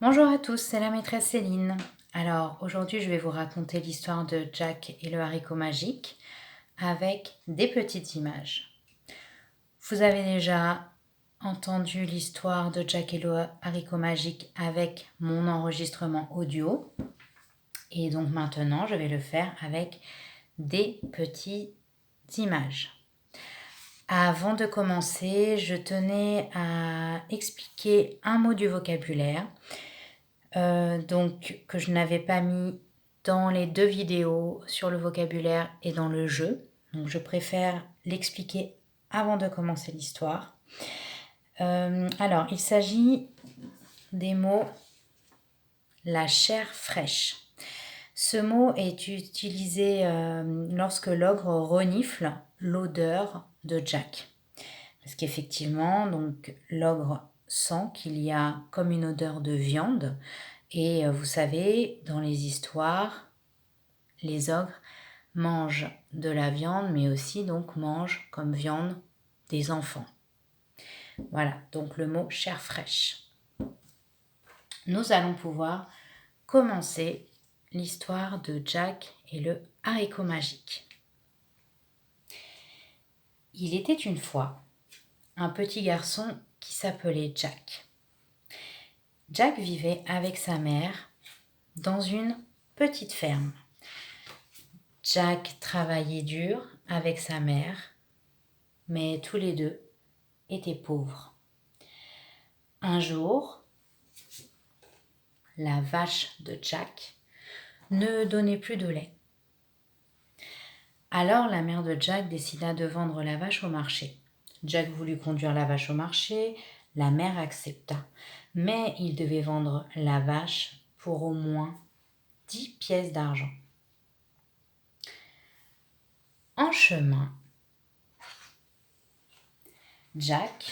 Bonjour à tous, c'est la maîtresse Céline. Alors aujourd'hui je vais vous raconter l'histoire de Jack et le haricot magique avec des petites images. Vous avez déjà entendu l'histoire de Jack et le haricot magique avec mon enregistrement audio. Et donc maintenant je vais le faire avec des petites images. Avant de commencer, je tenais à expliquer un mot du vocabulaire. Donc que je n'avais pas mis dans les deux vidéos sur le vocabulaire et dans le jeu. Donc je préfère l'expliquer avant de commencer l'histoire. Alors, il s'agit des mots la chair fraîche. Ce mot est utilisé lorsque l'ogre renifle l'odeur de Jack. Parce qu'effectivement, donc l'ogre sent qu'il y a comme une odeur de viande. Et vous savez, dans les histoires, les ogres mangent de la viande, mais aussi donc mangent comme viande des enfants. Voilà, donc le mot chair fraîche. Nous allons pouvoir commencer l'histoire de Jack et le haricot magique. Il était une fois un petit garçon qui s'appelait Jack. Jack vivait avec sa mère dans une petite ferme. Jack travaillait dur avec sa mère, mais tous les deux étaient pauvres. Un jour, la vache de Jack ne donnait plus de lait. Alors la mère de Jack décida de vendre la vache au marché. Jack voulut conduire la vache au marché, la mère accepta, mais il devait vendre la vache pour au moins 10 pièces d'argent. En chemin, Jack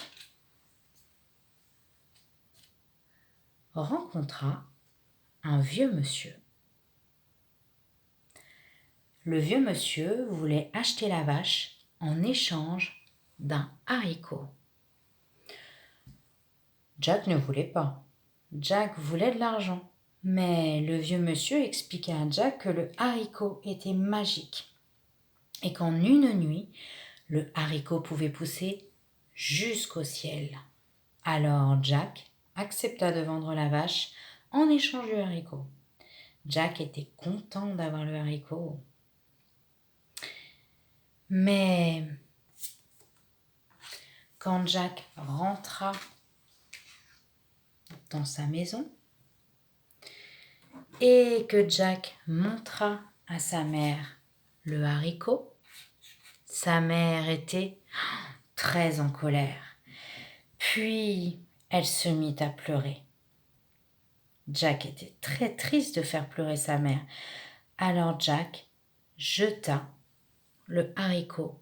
rencontra un vieux monsieur. Le vieux monsieur voulait acheter la vache en échange d'un haricot. Jack ne voulait pas. Jack voulait de l'argent. Mais le vieux monsieur expliqua à Jack que le haricot était magique et qu'en une nuit, le haricot pouvait pousser jusqu'au ciel. Alors Jack accepta de vendre la vache en échange du haricot. Jack était content d'avoir le haricot. Mais quand Jack rentra dans sa maison et que Jack montra à sa mère le haricot, sa mère était très en colère. Puis elle se mit à pleurer. Jack était très triste de faire pleurer sa mère. Alors Jack jeta le haricot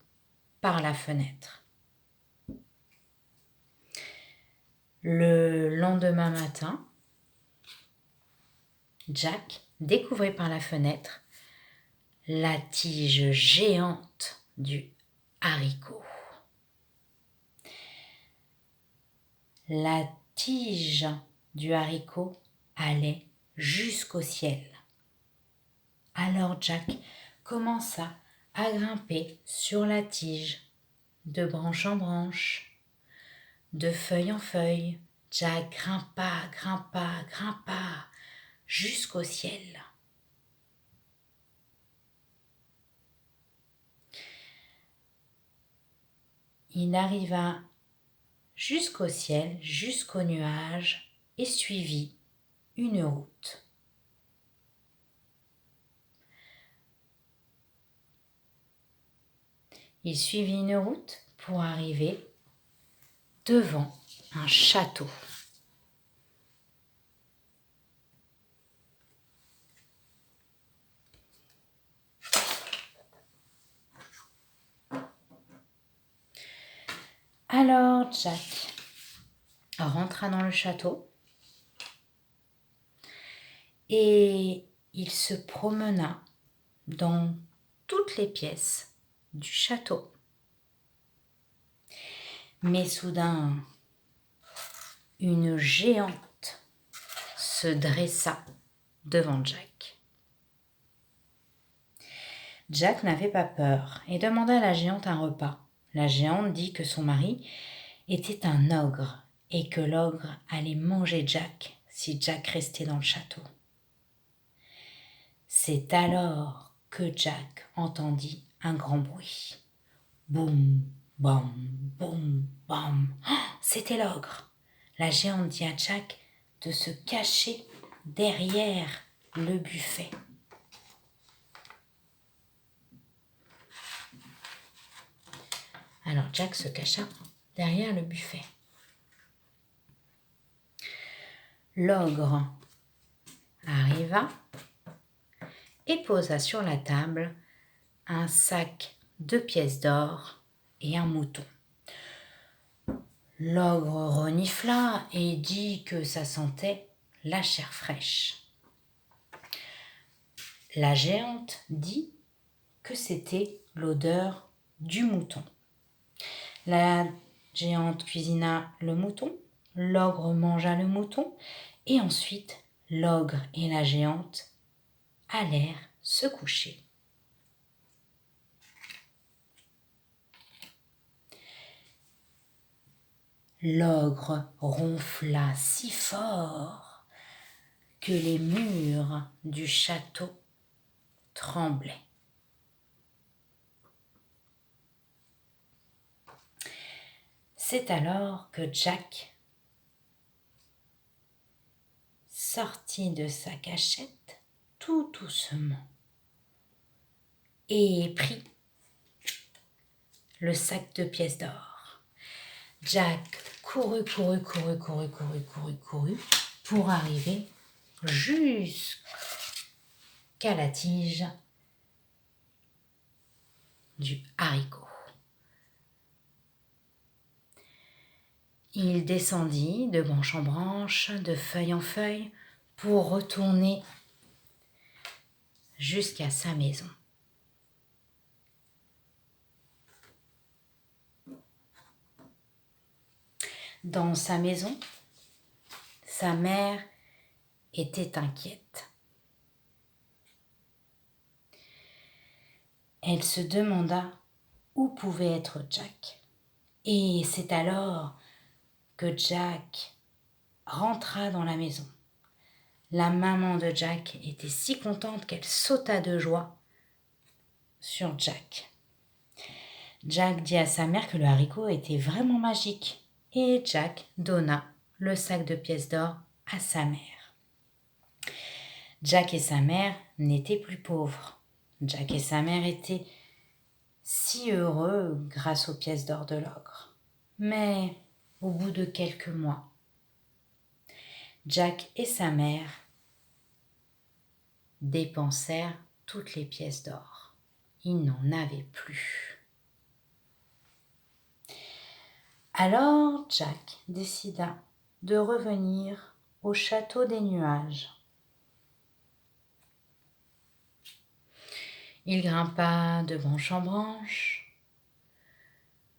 par la fenêtre. Le lendemain matin, Jack découvrit par la fenêtre la tige géante du haricot. La tige du haricot allait jusqu'au ciel. Alors Jack commença à grimper sur la tige, de branche en branche, de feuille en feuille. Jack grimpa jusqu'au ciel. Il arriva jusqu'au ciel, jusqu'aux nuages, et suivit une route. Il suivit une route pour arriver devant un château. Alors Jack rentra dans le château et il se promena dans toutes les pièces du château. Mais soudain, une géante se dressa devant Jack. Jack n'avait pas peur et demanda à la géante un repas. La géante dit que son mari était un ogre et que l'ogre allait manger Jack si Jack restait dans le château. C'est alors que Jack entendit un grand bruit. Boum, bam, boum, bam. Oh, c'était l'ogre. La géante dit à Jack de se cacher derrière le buffet. Alors Jack se cacha derrière le buffet. L'ogre arriva et posa sur la table un sac de pièces d'or et un mouton. L'ogre renifla et dit que ça sentait la chair fraîche. La géante dit que c'était l'odeur du mouton. La géante cuisina le mouton, l'ogre mangea le mouton et ensuite l'ogre et la géante allèrent se coucher. L'ogre ronfla si fort que les murs du château tremblaient. C'est alors que Jack sortit de sa cachette tout doucement et prit le sac de pièces d'or. Jack courut pour arriver jusqu'à la tige du haricot. Il descendit de branche en branche, de feuille en feuille, pour retourner jusqu'à sa maison. Dans sa maison, sa mère était inquiète. Elle se demanda où pouvait être Jack. Et c'est alors que Jack rentra dans la maison. La maman de Jack était si contente qu'elle sauta de joie sur Jack. Jack dit à sa mère que le haricot était vraiment magique et Jack donna le sac de pièces d'or à sa mère. Jack et sa mère n'étaient plus pauvres. Jack et sa mère étaient si heureux grâce aux pièces d'or de l'ogre. Mais au bout de quelques mois, Jack et sa mère dépensèrent toutes les pièces d'or. Ils n'en avaient plus. Alors Jack décida de revenir au château des nuages. Il grimpa de branche en branche,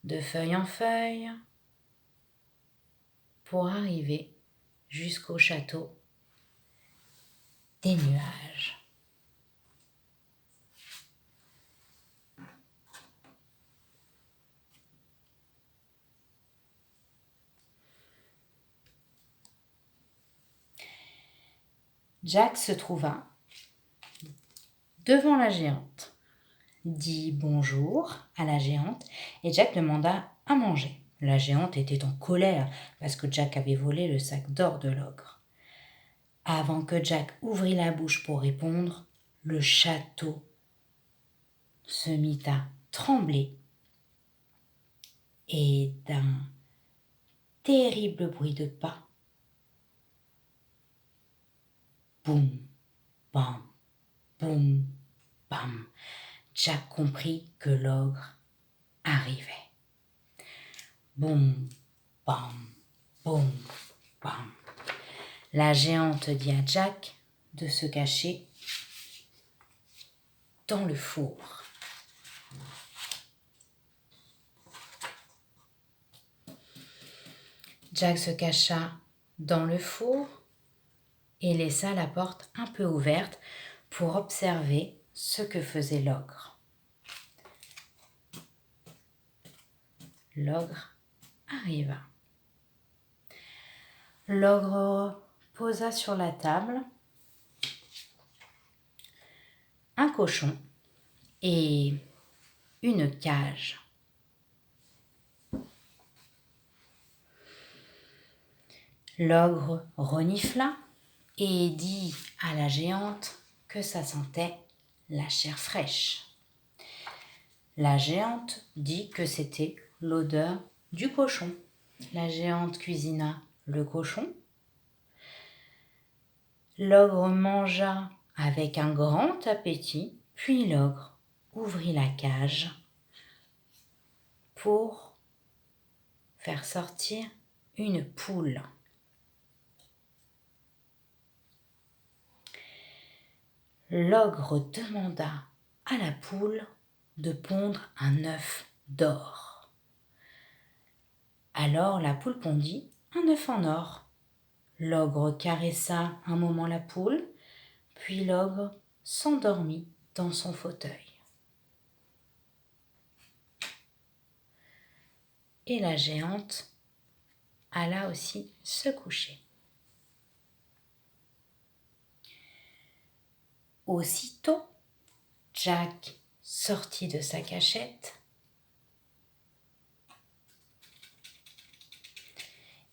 de feuille en feuille, pour arriver jusqu'au château des nuages. Jack se trouva devant la géante, dit bonjour à la géante et Jack demanda à manger. La géante était en colère parce que Jack avait volé le sac d'or de l'ogre. Avant que Jack ouvrît la bouche pour répondre, le château se mit à trembler et d'un terrible bruit de pas, boum, bam, boum, bam, Jack comprit que l'ogre arrivait. Boum, bam, boum, bam. La géante dit à Jack de se cacher dans le four. Jack se cacha dans le four et laissa la porte un peu ouverte pour observer ce que faisait l'ogre. L'ogre arriva. L'ogre posa sur la table un cochon et une cage. L'ogre renifla et dit à la géante que ça sentait la chair fraîche. La géante dit que c'était l'odeur du cochon. La géante cuisina le cochon. L'ogre mangea avec un grand appétit, puis l'ogre ouvrit la cage pour faire sortir une poule. L'ogre demanda à la poule de pondre un œuf d'or. Alors la poule pondit un œuf en or. L'ogre caressa un moment la poule, puis l'ogre s'endormit dans son fauteuil. Et la géante alla aussi se coucher. Aussitôt, Jack sortit de sa cachette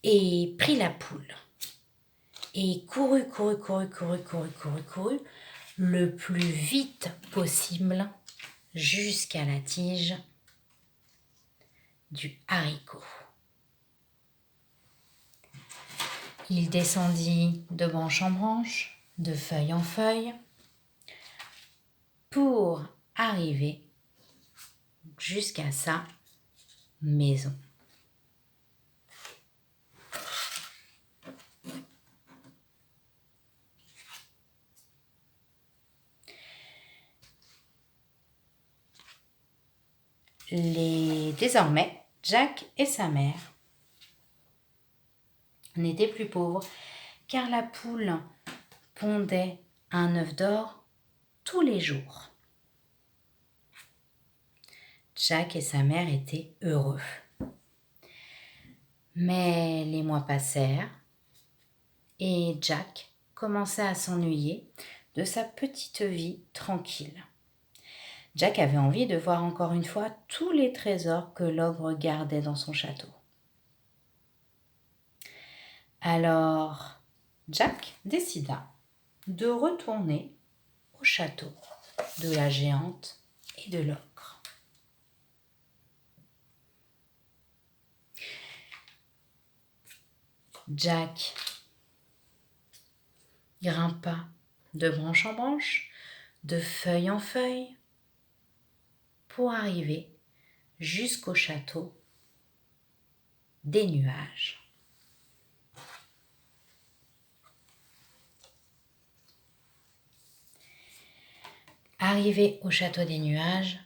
et prit la poule et courut le plus vite possible jusqu'à la tige du haricot. Il descendit de branche en branche, de feuille en feuille, pour arriver jusqu'à sa maison. Désormais, Jack et sa mère n'étaient plus pauvres, car la poule pondait un œuf d'or tous les jours. Jack et sa mère étaient heureux. Mais les mois passèrent et Jack commença à s'ennuyer de sa petite vie tranquille. Jack avait envie de voir encore une fois tous les trésors que l'ogre gardait dans son château. Alors, Jack décida de retourner au château de la géante et de l'ogre. Jack grimpa de branche en branche, de feuille en feuille, pour arriver jusqu'au château des nuages. Arrivé au château des nuages,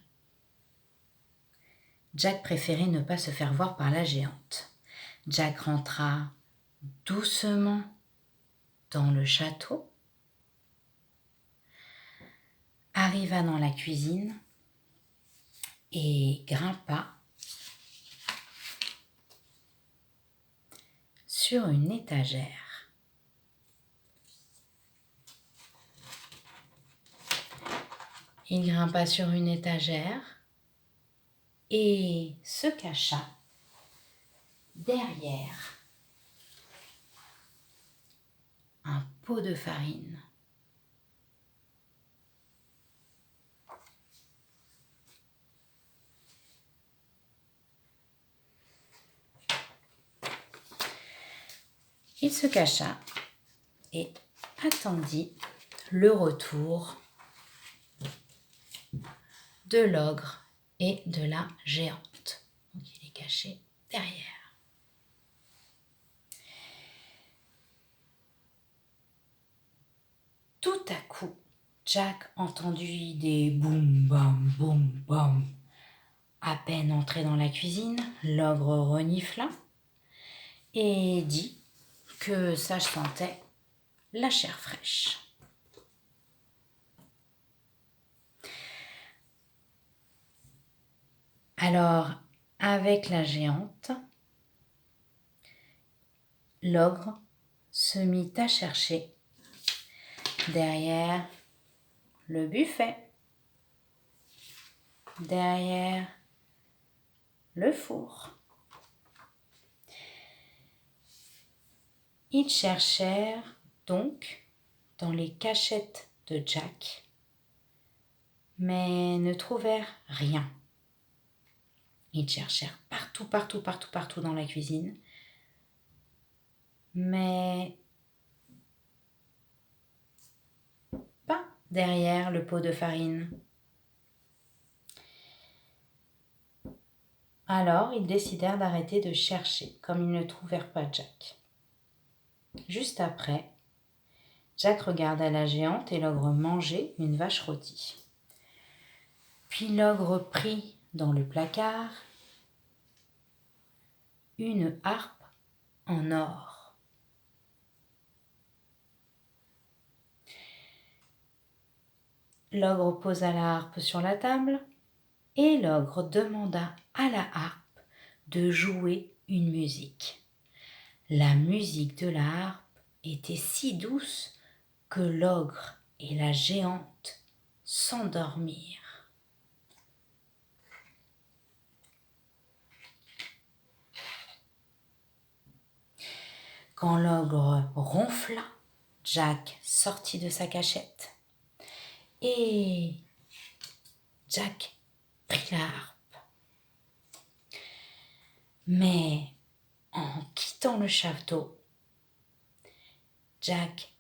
Jack préférait ne pas se faire voir par la géante. Jack rentra doucement dans le château, arriva dans la cuisine et grimpa sur une étagère. Il grimpa sur une étagère et se cacha derrière un pot de farine. Il se cacha et attendit le retour de l'ogre et de la géante. Donc il est caché derrière. Tout à coup, Jack entendit des boum bam boum bam. À peine entré dans la cuisine, l'ogre renifla et dit que ça sentait la chair fraîche. Alors, avec la géante, l'ogre se mit à chercher derrière le buffet, derrière le four. Ils cherchèrent donc dans les cachettes de Jack, mais ne trouvèrent rien. Ils cherchèrent partout dans la cuisine, mais pas derrière le pot de farine. Alors, ils décidèrent d'arrêter de chercher, comme ils ne trouvèrent pas Jack. Juste après, Jack regarda la géante et l'ogre manger une vache rôtie. Puis l'ogre prit dans le placard une harpe en or. L'ogre posa la harpe sur la table et l'ogre demanda à la harpe de jouer une musique. La musique de la harpe était si douce que l'ogre et la géante s'endormirent. Quand l'ogre ronfla, Jack sortit de sa cachette et Jack prit la harpe. Mais en quittant le château, Jack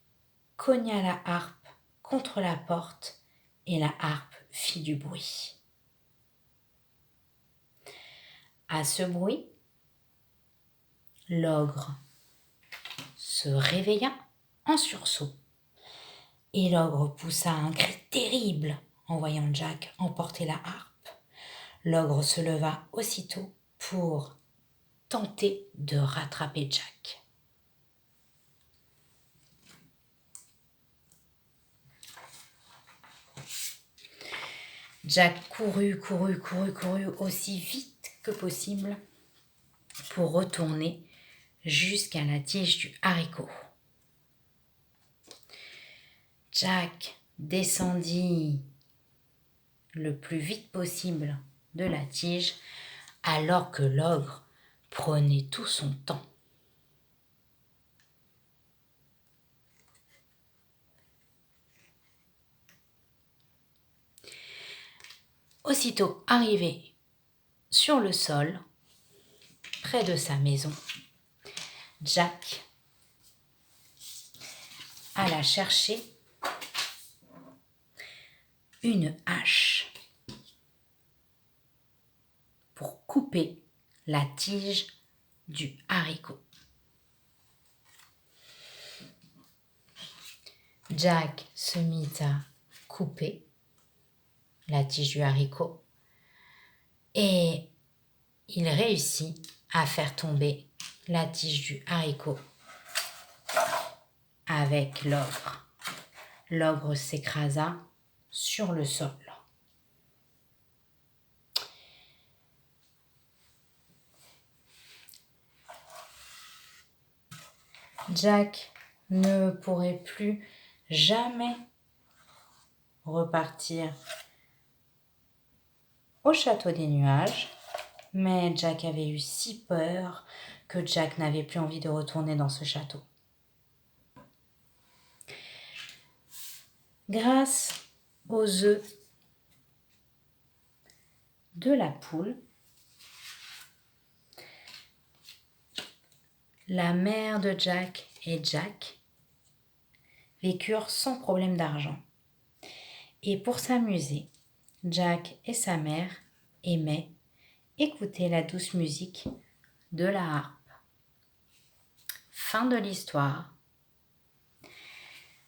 cogna la harpe contre la porte et la harpe fit du bruit. À ce bruit, l'ogre se réveilla en sursaut et l'ogre poussa un cri terrible en voyant Jack emporter la harpe. L'ogre se leva aussitôt pour tenter de rattraper Jack. Jack courut aussi vite que possible pour retourner jusqu'à la tige du haricot. Jack descendit le plus vite possible de la tige alors que l'ogre prenait tout son temps. Aussitôt arrivé sur le sol, près de sa maison, Jack alla chercher une hache pour couper la tige du haricot. Jack se mit à couper la tige du haricot et il réussit à faire tomber la tige du haricot avec l'ogre. L'ogre s'écrasa sur le sol. Jack ne pourrait plus jamais repartir au château des nuages, mais Jack avait eu si peur que Jack n'avait plus envie de retourner dans ce château. Grâce aux œufs de la poule, la mère de Jack et Jack vécurent sans problème d'argent. Et pour s'amuser, Jack et sa mère aimaient écouter la douce musique de la harpe. Fin de l'histoire.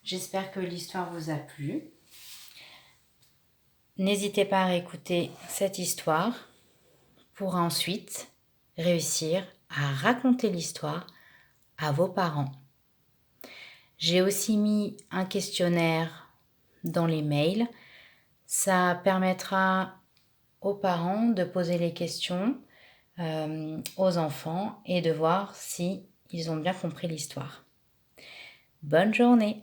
J'espère que l'histoire vous a plu. N'hésitez pas à écouter cette histoire pour ensuite réussir à raconter l'histoire à vos parents. J'ai aussi mis un questionnaire dans les mails. Ça permettra aux parents de poser les questions aux enfants et de voir si ils ont bien compris l'histoire. Bonne journée!